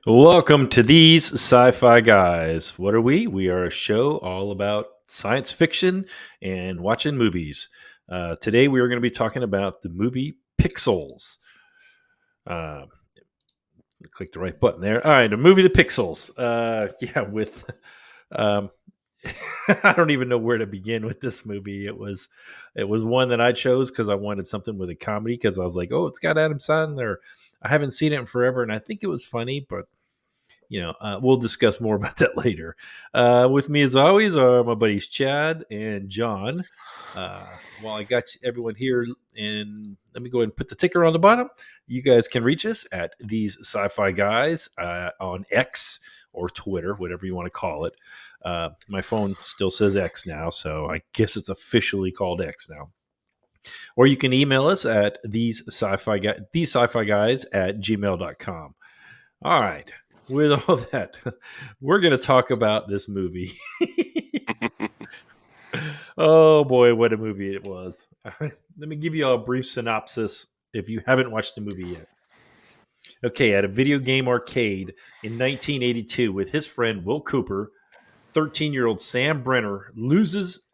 Welcome to these sci-fi guys. What are we? We are a show all about science fiction and watching movies. Today we are going to be talking about the movie Pixels. Uh, Click the right button there. All right, the movie The Pixels. With um, I don't even know where to begin with this movie. It was one that I chose because I wanted something with a comedy because I was like, oh, it's got Adam Sandler. I haven't seen it in forever, and I think it was funny, but we'll discuss more about that later. With me, as always, are my buddies Chad and John. While I got everyone here, and let me go ahead and put the ticker on the bottom. You guys can reach us at these Sci-Fi Guys on X or Twitter, whatever you want to call it. My phone still says X now, so I guess it's officially called X now. Or you can email us at these sci-fi guys at gmail.com. All right. With all that, we're going to talk about this movie. Oh boy, what a movie it was. Let me give you a brief synopsis if you haven't watched the movie yet. Okay, at a video game arcade in 1982 with his friend Will Cooper, 13-year-old Sam Brenner loses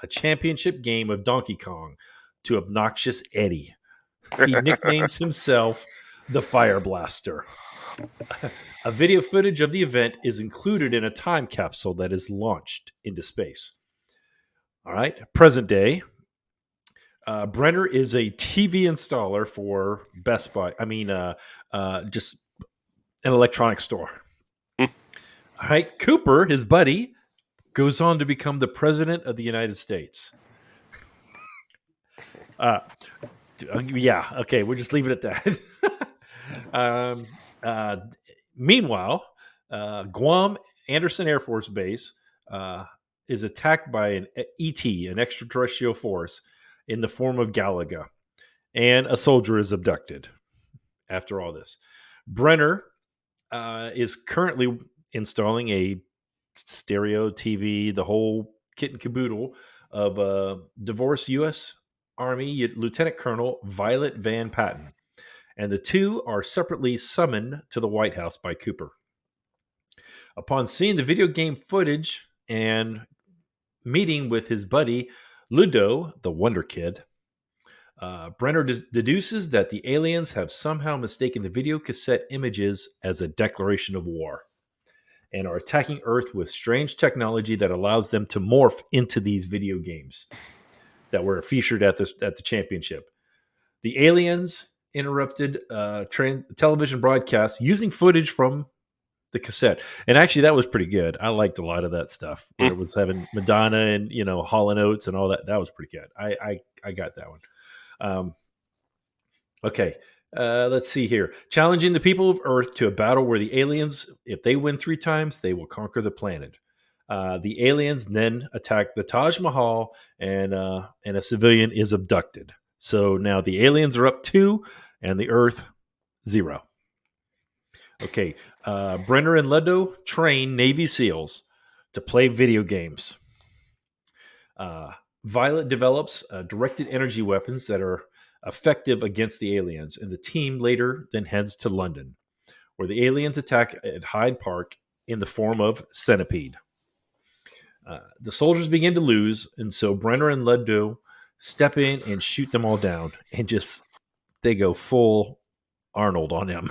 a championship game of Donkey Kong to obnoxious Eddie. He nicknames himself the Fire Blaster. A video footage of the event is included in a time capsule that is launched into space. All right, present day. Brenner is a TV installer for Best Buy. Just an electronics store. All right, Cooper, his buddy, goes on to become the president of the United States. Uh, yeah, okay, we'll just leave it at that. um, uh, Meanwhile, Guam Anderson Air Force Base uh, is attacked by an ET, an extraterrestrial force, in the form of Galaga, and a soldier is abducted. After all this, Brenner is currently installing a stereo TV, the whole kit and caboodle of divorced U.S. Army Lieutenant Colonel Violet Van Patten, and the two are separately summoned to the White House by Cooper. Upon seeing the video game footage and meeting with his buddy Ludo, the Wonder Kid, Brenner deduces that the aliens have somehow mistaken the video cassette images as a declaration of war and are attacking Earth with strange technology that allows them to morph into these video games that were featured at the championship. The aliens interrupted television broadcasts using footage from the cassette, and actually that was pretty good. I liked a lot of that stuff where it was having Madonna and Hall and Oates and all that. That was pretty good. I got that one. Okay, let's see here. Challenging the people of Earth to a battle where the aliens, if they win 3 times, they will conquer the planet. The aliens then attack the Taj Mahal, and a civilian is abducted. So now the aliens are up 2, and the Earth 0. Okay, Brenner and Ledo train Navy SEALs to play video games. Violet develops directed energy weapons that are effective against the aliens, and the team later then heads to London, where the aliens attack at Hyde Park in the form of Centipede. The soldiers begin to lose, and so Brenner and Ledo step in and shoot them all down, and just they go full Arnold on him.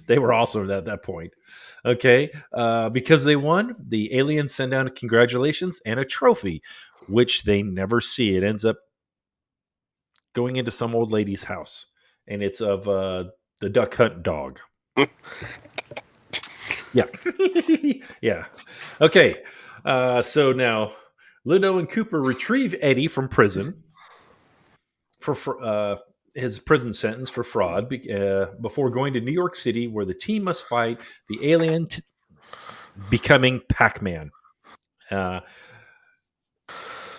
They were awesome at that point. Okay. Because they won, the aliens send down congratulations and a trophy, which they never see. It ends up going into some old lady's house, and it's of the Duck Hunt dog. Yeah. Yeah. Okay. So now Ludo and Cooper retrieve Eddie from prison for his prison sentence for fraud before going to New York City, where the team must fight the alien becoming Pac-Man.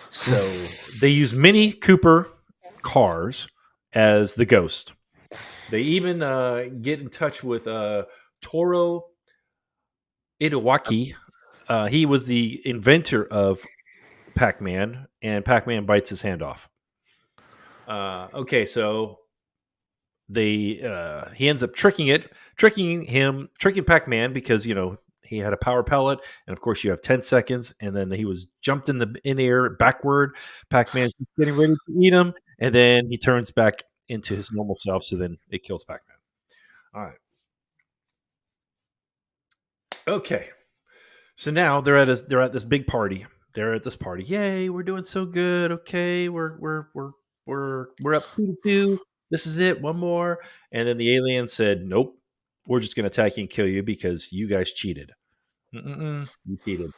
So they use Mini Cooper cars as the ghost. They even get in touch with Toro Itawaki. He was the inventor of Pac-Man, and Pac-Man bites his hand off. Okay, so he ends up tricking Pac-Man because he had a power pellet, and of course you have 10 seconds, and then he was jumped in air backward. Pac-Man's getting ready to eat him, and then he turns back into his normal self. So then it kills Pac-Man. All right, okay. So now they're at this big party. They're at this party. Yay, we're doing so good. Okay, we're up 2-2. This is it. One more. And then the alien said, "Nope. We're just going to attack you and kill you because you guys cheated. Mm-mm, you cheated."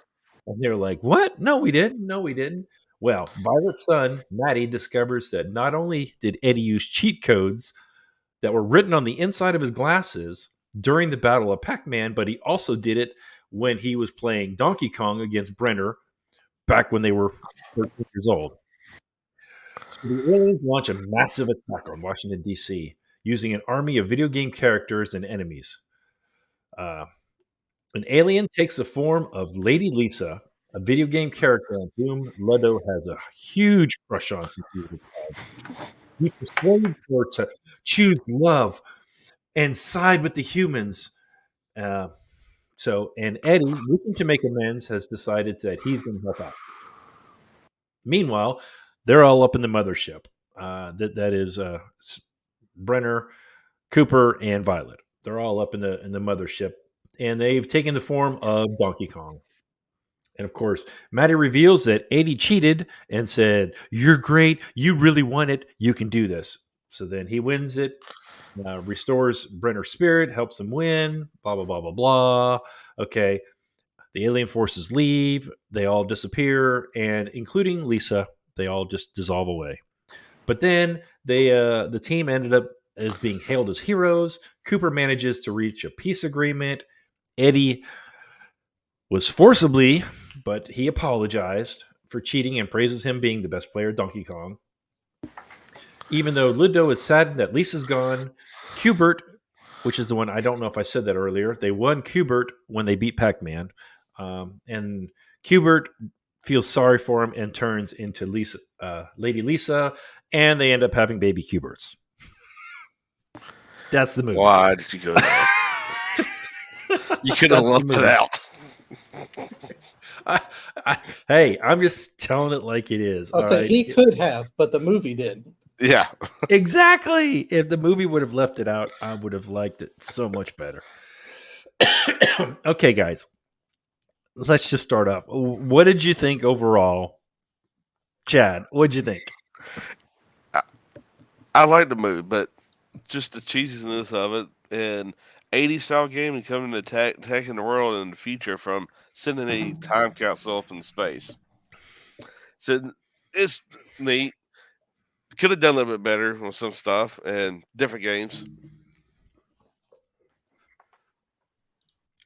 And they're like, "What? No, we didn't. No, we didn't." Well, Violet's son, Maddie, discovers that not only did Eddie use cheat codes that were written on the inside of his glasses during the Battle of Pac-Man, but he also did it when he was playing Donkey Kong against Brenner back when they were 13 years old. So the aliens launch a massive attack on Washington, D.C., using an army of video game characters and enemies. Uh, an alien takes the form of Lady Lisa, a video game character on whom Leto has a huge crush on since he was a child. He persuades her to choose love and side with the humans. Uh, and Eddie, wishing to make amends, has decided that he's going to help out. Meanwhile, they're all up in the mothership. That is Brenner, Cooper, and Violet. They're all up in the mothership, and they've taken the form of Donkey Kong. And of course, Maddie reveals that Eddie cheated and said, "You're great. You really won it. You can do this." So then he wins it, restores Brenner's spirit, helps him win. Blah blah blah blah blah. Okay, the alien forces leave. They all disappear, and including Lisa, they all just dissolve away. But then the team ended up as being hailed as heroes. Cooper manages to reach a peace agreement. Eddie was forcibly, but he apologized for cheating and praises him being the best player, Donkey Kong. Even though Lido is saddened that Lisa's gone, Cubert, which is the one, I don't know if I said that earlier, they won Cubert when they beat Pac-Man. And Cubert feels sorry for him and turns into Lady Lisa, and they end up having baby Cuberts. That's the movie. Why did you go there? You could have left it out. Hey, I'm just telling it like it is. I'll say he could have, but the movie didn't. Yeah. Exactly. If the movie would have left it out, I would have liked it so much better. Okay, guys. Let's just start off. What did you think overall? Chad, what did you think? I like the movie, but just the cheesiness of it and 80s style game and coming to attacking the world in the future from sending a time capsule up in space. So it's neat. Could have done a little bit better with some stuff and different games.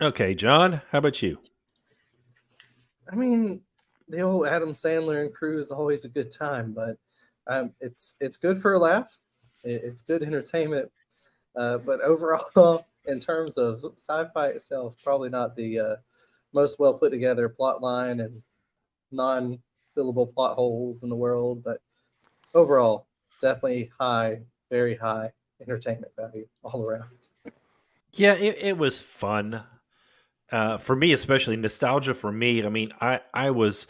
Okay, John, how about you? I mean, the old Adam Sandler and crew is always a good time, but it's good for a laugh. It's good entertainment. But overall, in terms of sci-fi itself, probably not the most well put together plot line and non-fillable plot holes in the world. But overall, definitely high, very high entertainment value all around. Yeah, it was fun. For me, especially nostalgia for me. I mean, I was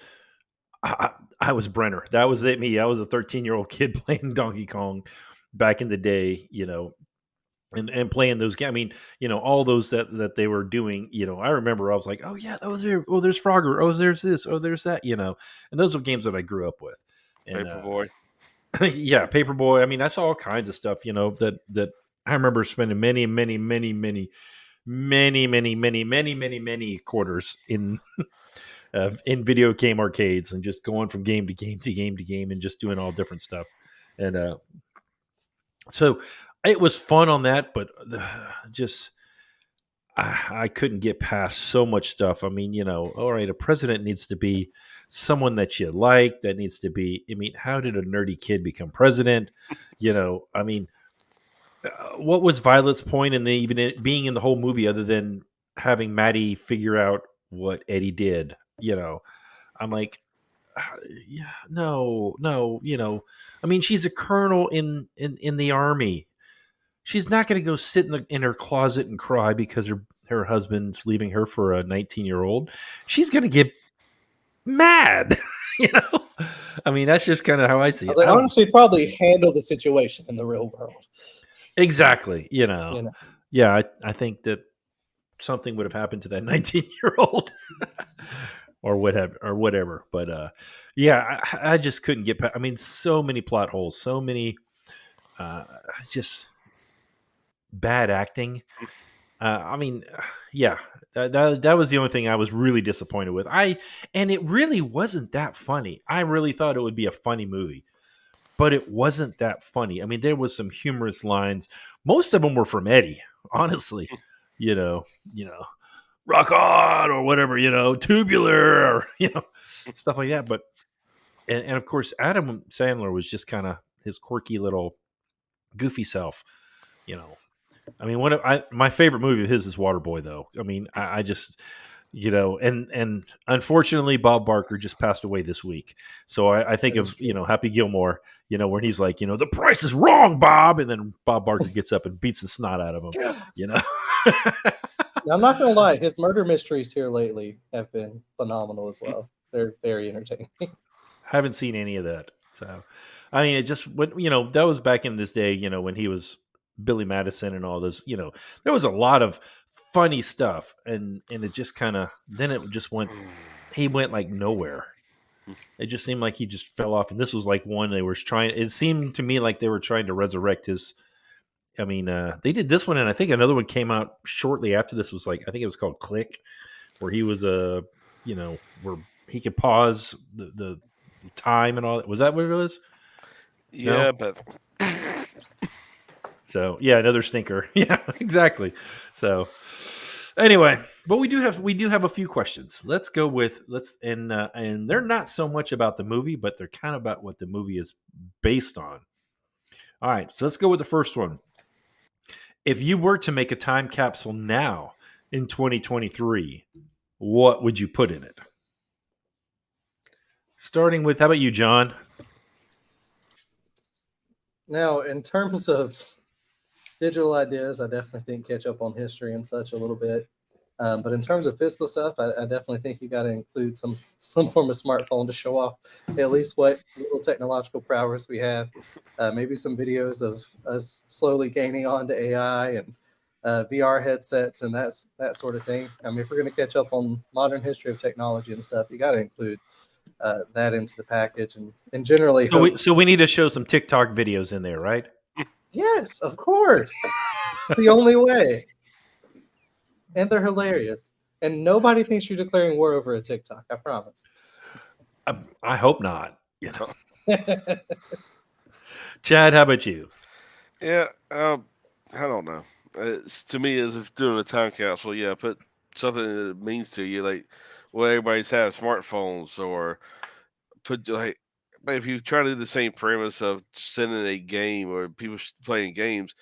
Brenner. That was it. Me. I was a 13-year-old kid playing Donkey Kong back in the day. And playing those games. I mean, all those that they were doing. I remember I was like, oh yeah, those are. Oh, there's Frogger. Oh, there's this. Oh, there's that. And those are games that I grew up with. And Paperboy. Yeah, Paperboy. I mean, I saw all kinds of stuff. That I remember spending many, many, many, many, many, many, many, many, many, many quarters in video game arcades and just going from game to game to game to game and just doing all different stuff. And so it was fun on that, but just I couldn't get past so much stuff. I mean, all right, a president needs to be someone that you like. That needs to be. I mean, how did a nerdy kid become president? I mean, what was Violet's point in being in the whole movie other than having Maddie figure out what Eddie did? I'm like, yeah, no. I mean, she's a colonel in the army. she's not going to go sit in her closet and cry because her husband's leaving her for a 19-year-old. She's going to get mad. you know, I mean, that's just kind of how I see I it. was like, I don't honestly, probably handle the situation in the real world. exactly. You know, Yeah, I think that something would have happened to that 19-year-old or whatever. But yeah, I just couldn't get past. I mean, so many plot holes, so many uh, just bad acting. I mean, yeah, that was the only thing I was really disappointed with. And it really wasn't that funny. I really thought it would be a funny movie, but it wasn't that funny. I mean, there was some humorous lines. Most of them were from Eddie, honestly. You know, you know, rock on or whatever, tubular or stuff like that. But and of course, Adam Sandler was just kind of his quirky little goofy self. You know, I mean, my favorite movie of his is Waterboy, though. I mean, I just and unfortunately, Bob Barker just passed away this week. So I think that is of true. Happy Gilmore, when he's like, the price is wrong, Bob, and then Bob Barker gets up and beats the snot out of him. You know, Now, I'm not gonna lie, his murder mysteries here lately have been phenomenal as well. They're very entertaining. haven't seen any of that. So, I mean, it just when that was back in this day, when he was Billy Madison and all those. There was a lot of funny stuff, and it just kind of then it just went. He went like nowhere. It just seemed like he just fell off, and this was like one they were trying. It seemed to me like they were trying to resurrect his. I mean, they did this one, and I think another one came out shortly after this. Was like I think it was called Click, where he was where he could pause the time and all that. Was that what it was? No. Yeah, but So yeah, another stinker. Yeah, exactly. So anyway, but we do have a few questions. Let's go with and they're not so much about the movie, but they're kind of about what the movie is based on. All right, so let's go with the first one. If you were to make a time capsule now in 2023, what would you put in it? Starting with, how about you, John? Now, in terms of digital ideas, I definitely think catch up on history and such a little bit. But in terms of physical stuff, I definitely think you got to include some form of smartphone to show off at least what little technological prowess we have. Maybe some videos of us slowly gaining onto AI and VR headsets and that sort of thing. I mean, if we're going to catch up on modern history of technology and stuff, you got to include that into the package and generally So hope. we need to show some TikTok videos in there, right? Yes, of course. It's the only way. And they're hilarious. And nobody thinks you're declaring war over a TikTok. I promise. I hope not. Chad, how about you? yeah, I don't know. To me, as if doing a time capsule, yeah, put something that it means to you, like well, everybody's have smartphones, or put like. But if you try to do the same premise of sending a game or people playing games,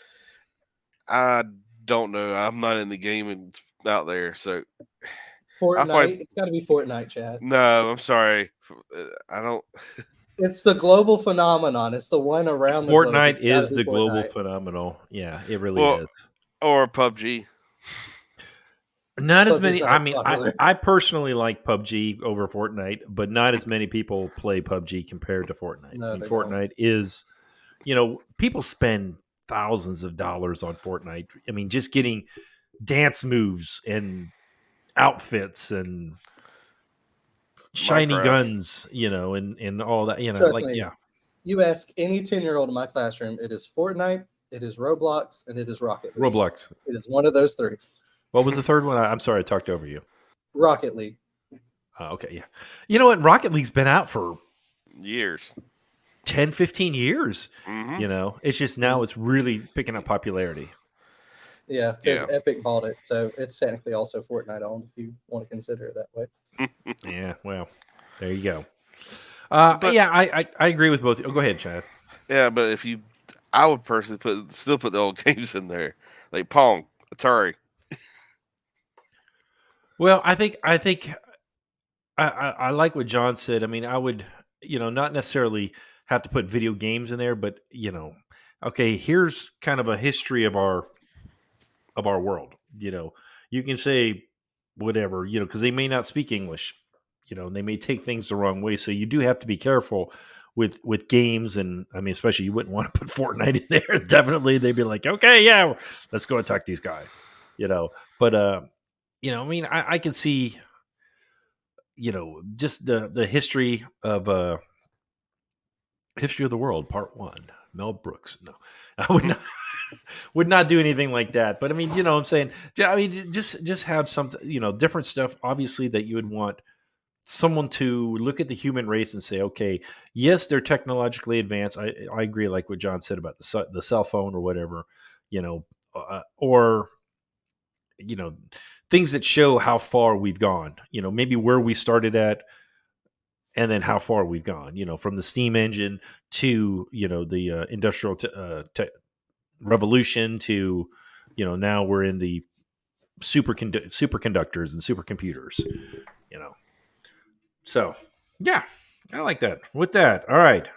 I don't know. I'm not in the gaming out there, so I probably Fortnite. It's got to be Fortnite, Chad. no. I'm sorry. I don't. It's the global phenomenon. It's the one around the globe. Fortnite It's got to is be the global Fortnite. phenomenal. Yeah, it really Well, is. or PUBG. Not as PUBG's many. not I as mean, I, popular. I personally like PUBG over Fortnite, but not as many people play PUBG compared to Fortnite. I No, mean, they don't. Fortnite is, people spend thousands of dollars on Fortnite. I mean, just getting dance moves and outfits and shiny Minecraft. guns, and all that, Trust like, me. yeah. You ask any 10-year-old in my classroom, it is Fortnite, it is Roblox, and it is Rocket League. Roblox. It is one of those three. What was the third one? I'm sorry, I talked over you. Rocket League. Okay, yeah. You know what? Rocket League's been out for Years. 10, 15 years. Hmm. It's just now it's really picking up popularity. Yeah, because Yeah. Epic bought it, so it's technically also Fortnite owned if you want to consider it that way. Yeah, well, there you go. But Yeah, I agree with both. Oh, go ahead, Chad. yeah, but if you, I would personally still put the old games in there, like Pong, Atari. Well, I think I like what John said. I mean, I would not necessarily have to put video games in there, but okay, here's kind of a history of our world. You can say whatever, because they may not speak English, and they may take things the wrong way. So you do have to be careful with games, and I mean, especially you wouldn't want to put Fortnite in there. Definitely, they'd be like, okay, yeah, let's go attack these guys, But I mean, I can see, just the history of the world, part one. Mel Brooks. No, I would not. Would not do anything like that. But I mean, what I'm saying. I mean, just have something, different stuff. Obviously, that you would want someone to look at the human race and say, okay, yes, they're technologically advanced. I agree, like what John said about the cell phone or whatever, or you know things that show how far we've gone. Maybe where we started at, and then how far we've gone. From the steam engine to the industrial revolution to now we're in the superconductors and supercomputers. You know, so yeah, I like that. With that, all right.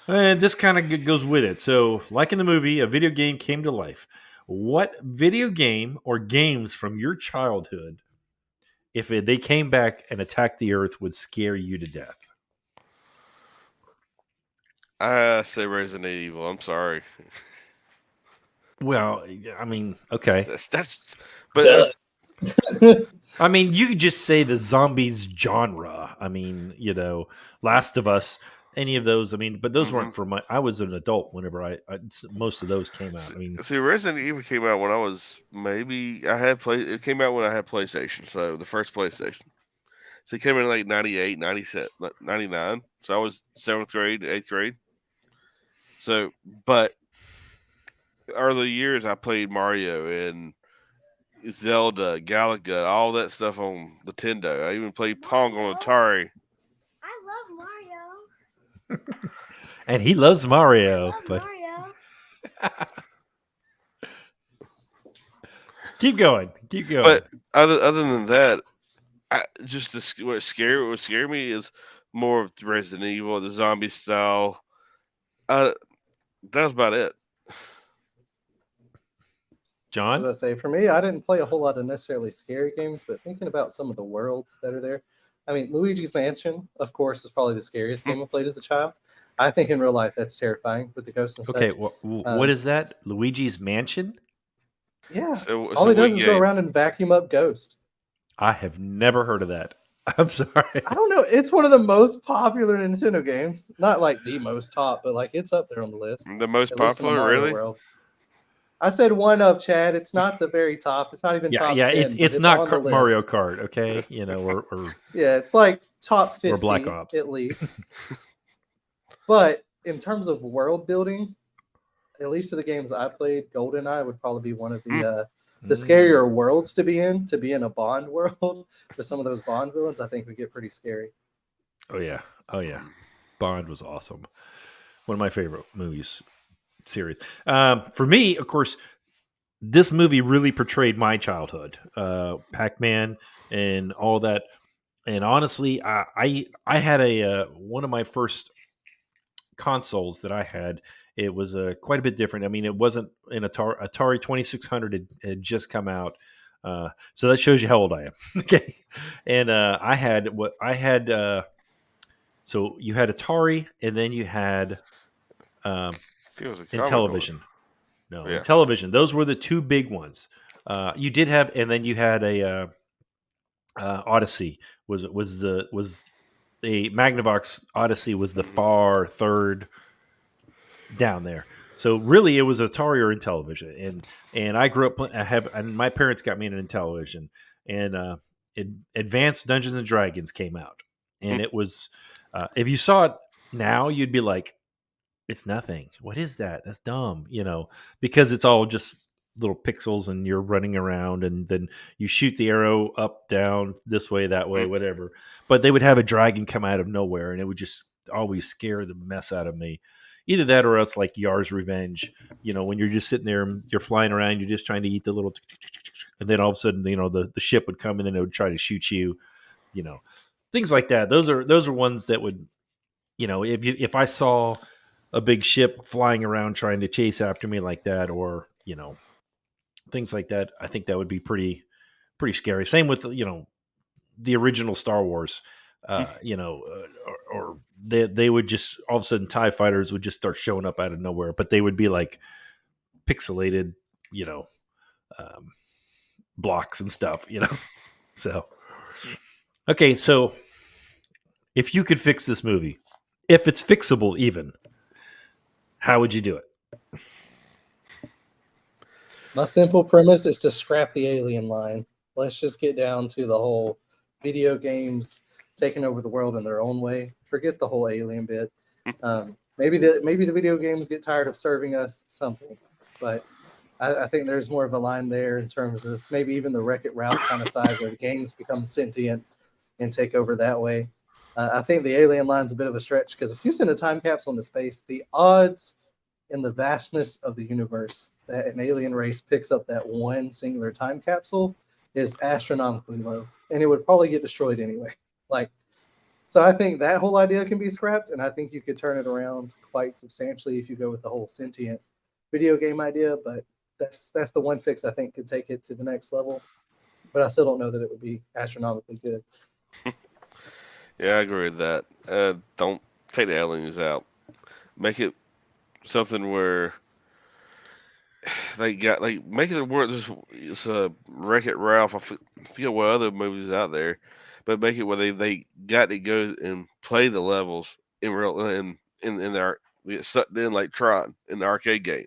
And this kind of goes with it. So, like in the movie, a video game came to life. What video game or games from your childhood, if they came back and attacked the Earth, would scare you to death? I say Resident Evil. I'm sorry. Well, I mean, okay. That's but I mean, you could just say the zombies genre. I mean, Last of Us, any of those. I mean, but those weren't for my. I was an adult whenever most of those came out. I mean, see, Resident Evil came out when I was maybe I had play. It came out when I had PlayStation, so the first PlayStation. So it came in like 98, 97, 99. So I was 7th grade, 8th grade. So, but early years I played Mario and Zelda, Galaga, all that stuff on Nintendo. I even played Pong on Atari. I love Mario. and he loves Mario, I love but Mario. keep going, keep going. But other than that, what scare me is more of Resident Evil, the zombie style. That was about it. I was John? about to say, for me, I didn't play a whole lot of necessarily scary games, but thinking about some of the worlds that are there, I mean, Luigi's Mansion, of course, is probably the scariest game I played as a child. I think in real life that's terrifying with the ghosts and such. Okay, what is that? Luigi's Mansion? Yeah, So it's all a he does Wii is go game. around and vacuum up ghosts. I have never heard of that. I'm sorry. I don't know. It's one of the most popular Nintendo games. Not like the most top, but like it's up there on the list. The most At least in the popular, Mario really? world. I said one of, Chad. It's not the very top. It's not even Yeah, top yeah. 10. But It's it's not on the Mario list. Kart, okay? Or Yeah, it's like top Or Black 50 Ops. at least. But in terms of world building, at least of the games I played, GoldenEye would probably be one of the scarier worlds to be in a Bond world with some of those Bond villains. I think would get pretty scary. Oh yeah, Bond was awesome. One of my favorite movies series. For me, of course, this movie really portrayed my childhood, Pac-Man and all that. And honestly, I had one of my first consoles that I had. It was quite a bit different. I mean, it wasn't an Atari 2600 had just come out. So that shows you how old I am. Okay. And I had what I had. So you had Atari, and then you had Feels like Commodore. Intellivision. No, Yeah. Intellivision. Those were the two big ones. You did have, and then you had a Odyssey. Was a Magnavox Odyssey was the far third down there. So really, it was Atari or Intellivision, and I grew up. And my parents got me into Intellivision, and Advanced Dungeons and Dragons came out, and it was. If you saw it now, you'd be like, "It's nothing. What is that? That's dumb," because it's all just little pixels, and you're running around, and then you shoot the arrow up, down, this way, that way, whatever. But they would have a dragon come out of nowhere, and it would just always scare the mess out of me. Either that, or else like Yar's Revenge. When you're just sitting there, and you're flying around, you're just trying to eat the little, and then all of a sudden, the ship would come, and then it would try to shoot you. Things like that. Those are ones that would, if I saw a big ship flying around trying to chase after me like that, or things like that. I think that would be pretty scary. Same with the original Star Wars. Or they would just all of a sudden TIE fighters would just start showing up out of nowhere, but they would be like pixelated, um, blocks and stuff. So okay, so if you could fix this movie, if it's fixable, even, how would you do it? My simple premise is to scrap the alien line. Let's just get down to the whole video games taking over the world in their own way. Forget the whole alien bit. Maybe the video games get tired of serving us something, but I think there's more of a line there in terms of maybe even the Wreck-It Ralph kind of side where the games become sentient and take over that way. I think the alien line's a bit of a stretch because if you send a time capsule into space, the odds in the vastness of the universe that an alien race picks up that one singular time capsule is astronomically low, and it would probably get destroyed anyway. So I think that whole idea can be scrapped, and I think you could turn it around quite substantially if you go with the whole sentient video game idea. But that's the one fix I think could take it to the next level. But I still don't know that it would be astronomically good. Yeah, I agree with that. Don't take the aliens out. Make it something where they got make it work. It's Wreck It Ralph. I forget what other movies out there, but make it where they got to go and play the levels in real in their get sucked in like Tron in the arcade game.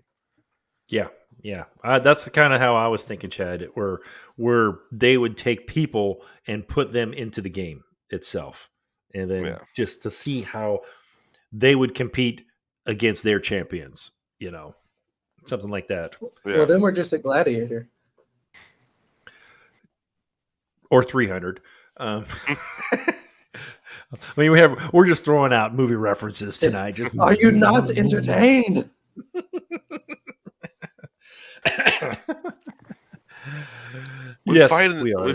Yeah. That's the kind of how I was thinking, Chad. Where they would take people and put them into the game itself, and then Yeah, just to see how they would compete against their champions. Something like that, yeah. Well, then we're just a gladiator. or 300. I mean, we're just throwing out movie references tonight. Just Are you not entertained? Yes, we are.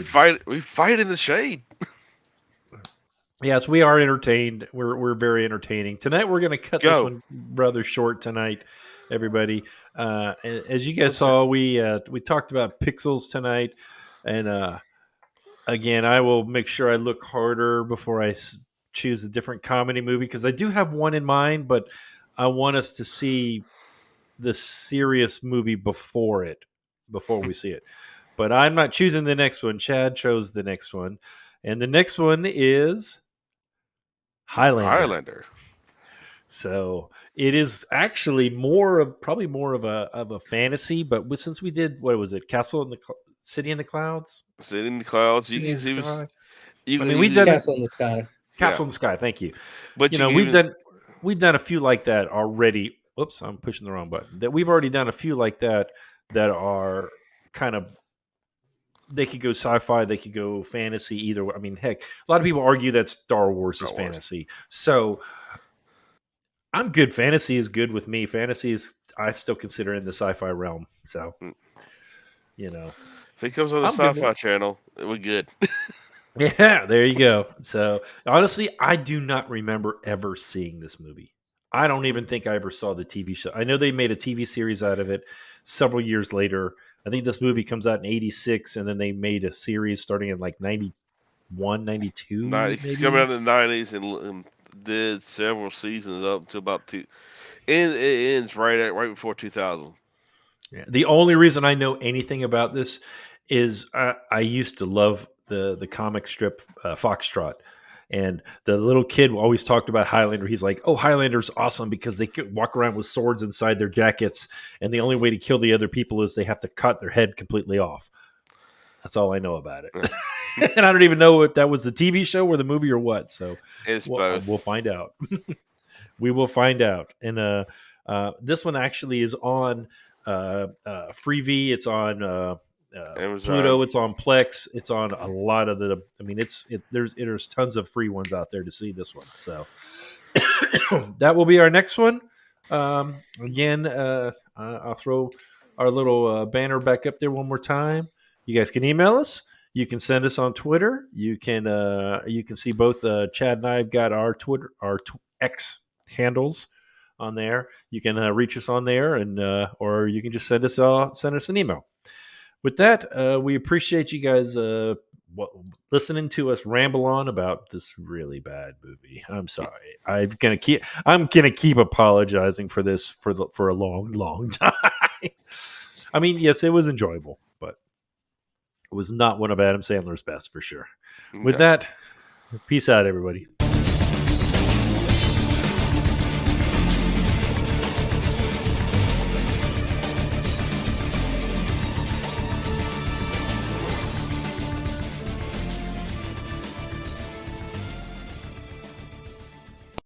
We fight in the shade. Yes, we are entertained. We're very entertaining tonight. We're going to cut this Go. one rather short tonight, everybody. As you guys Yes, sir. saw, we talked about pixels tonight, and again, I will make sure I look harder before I choose a different comedy movie because I do have one in mind, but I want us to see the serious movie before we see it. But I'm not choosing the next one. Chad chose the next one, and the next one is Highlander. So it is actually probably more of a fantasy, but since we did, what was it, Castle in the City in the Clouds, Sitting in the clouds. You City in can the see Sky. you I can mean, we've easily done Castle in the Sky. Castle in the Sky. Thank you. but you can We've even done a few like that already. Oops, I'm pushing the wrong button. That we've already done a few like that are kind of, they could go sci-fi, they could go fantasy, either way. I mean, heck, a lot of people argue that Star Wars is Star Wars. fantasy. So I'm good. Fantasy is good with me. Fantasy is, I still consider in the sci-fi realm. So, Mm. If it comes on the I'm good with Sci-Fi it. channel, we're good. Yeah, there you go. So honestly, I do not remember ever seeing this movie. I don't even think I ever saw the TV show. I know they made a TV series out of it several years later. I think this movie comes out in 86, and then they made a series starting in like 91, 92, It's coming maybe. out in the '90s and did several seasons up to about two. And it ends right before 2000. Yeah. The only reason I know anything about this is I used to love the comic strip Foxtrot, and the little kid always talked about Highlander. He's like, "Oh, Highlander's awesome because they could walk around with swords inside their jackets, and the only way to kill the other people is they have to cut their head completely off." That's all I know about it, and I don't even know if that was the TV show or the movie or what. So It's we'll both. find out. We will find out. And this one actually is on Freevee. It's on Amazon. Pluto. It's on Plex. It's on a lot of the. I mean, there's tons of free ones out there to see this one. So that will be our next one. Again, I'll throw our little banner back up there one more time. You guys can email us. You can send us on Twitter. You can see both Chad and I have got our Twitter, X handles on there. You can reach us on there, and or you can just send us an email. With that, we appreciate you guys listening to us ramble on about this really bad movie. I'm sorry. I'm gonna keep apologizing for this for a long time. I mean, yes, it was enjoyable, but it was not one of Adam Sandler's best for sure. With Okay. that, peace out, everybody.